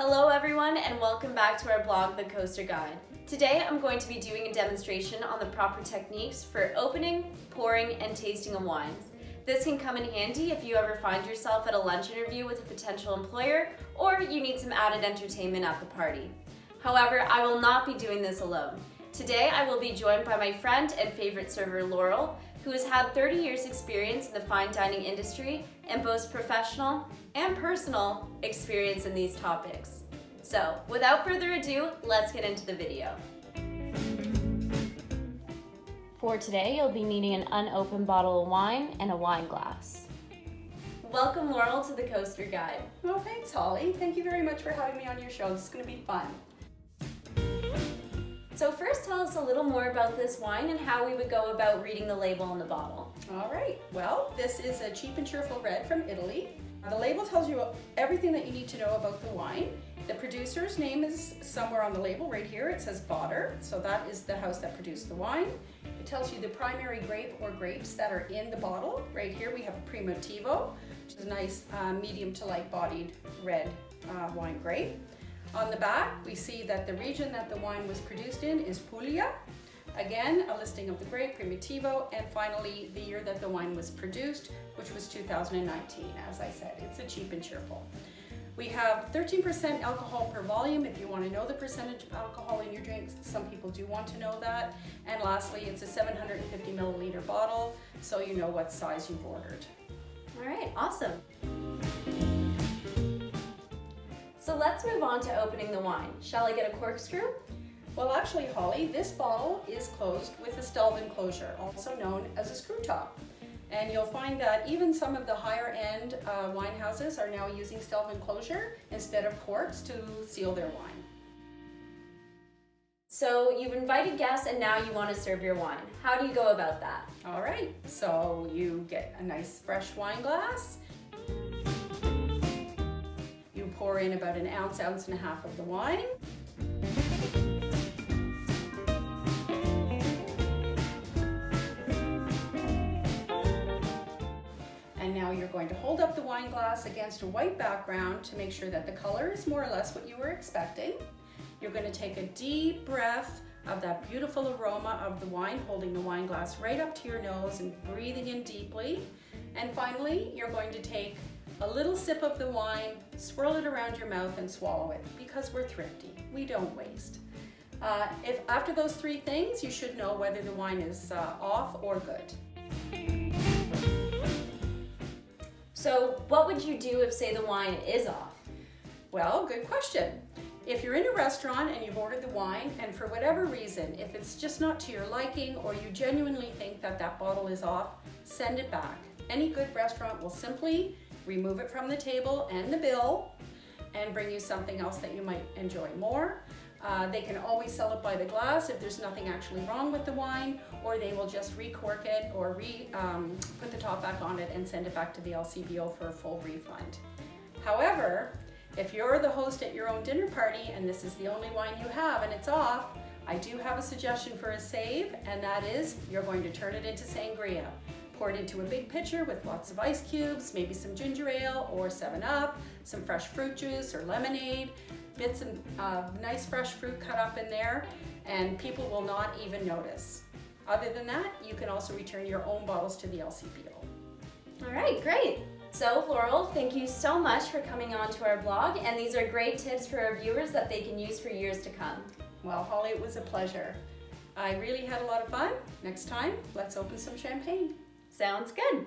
Hello everyone and welcome back to our blog, The Coaster Guide. Today I'm going to be doing a demonstration on the proper techniques for opening, pouring, and tasting of wines. This can come in handy if you ever find yourself at a lunch interview with a potential employer or you need some added entertainment at the party. However, I will not be doing this alone. Today I will be joined by my friend and favorite server, Laurel, who has had 30 years experience in the fine dining industry and boasts professional and personal experience in these topics. So, without further ado, let's get into the video. For today, you'll be needing an unopened bottle of wine and a wine glass. Welcome, Laurel, to the Coaster Guide. Well, thanks, Holly. Thank you very much for having me on your show. This is going to be fun. So first, tell us a little more about this wine and how we would go about reading the label on the bottle. All right. Well, this is a cheap and cheerful red from Italy. The label tells you everything that you need to know about the wine. The producer's name is somewhere on the label right here. It says Gardner, so that is the house that produced the wine. It tells you the primary grape or grapes that are in the bottle. Right here we have a Primitivo, which is a nice medium to light bodied red wine grape. On the back, we see that the region that the wine was produced in is Puglia. Again, a listing of the grape, Primitivo, and finally the year that the wine was produced, which was 2019. As I said, it's a cheap and cheerful. We have 13% alcohol per volume if you want to know the percentage of alcohol in your drinks. Some people do want to know that. And lastly, it's a 750 milliliter bottle, so you know what size you've ordered. All right, awesome. So let's move on to opening the wine. Shall I get a corkscrew? Well, actually, Holly, this bottle is closed with a Stelvin closure, also known as a screw top. And you'll find that even some of the higher end wine houses are now using Stelvin closure instead of corks to seal their wine. So you've invited guests and now you want to serve your wine. How do you go about that? All right, so you get a nice fresh wine glass. You pour in about an ounce, ounce and a half of the wine. And now you're going to hold up the wine glass against a white background to make sure that the color is more or less what you were expecting. You're going to take a deep breath of that beautiful aroma of the wine, holding the wine glass right up to your nose and breathing in deeply. And finally, you're going to take a little sip of the wine, swirl it around your mouth and swallow it, because we're thrifty. We don't waste. If after those three things, you should know whether the wine is off or good. So what would you do if, say, the wine is off? Well, good question. If you're in a restaurant and you've ordered the wine and for whatever reason, if it's just not to your liking or you genuinely think that that bottle is off, send it back. Any good restaurant will simply remove it from the table and the bill and bring you something else that you might enjoy more. They can always sell it by the glass if there's nothing actually wrong with the wine, or they will just recork it or put the top back on it and send it back to the LCBO for a full refund. However, if you're the host at your own dinner party and this is the only wine you have and it's off, I do have a suggestion for a save, and that is you're going to turn it into sangria. Pour it into a big pitcher with lots of ice cubes, maybe some ginger ale or 7-Up, some fresh fruit juice or lemonade, bits of nice fresh fruit cut up in there, and people will not even notice. Other than that, you can also return your own bottles to the LCBO. All right, great. So Laurel, thank you so much for coming on to our blog, and these are great tips for our viewers that they can use for years to come. Well, Holly, it was a pleasure. I really had a lot of fun. Next time, let's open some champagne. Sounds good.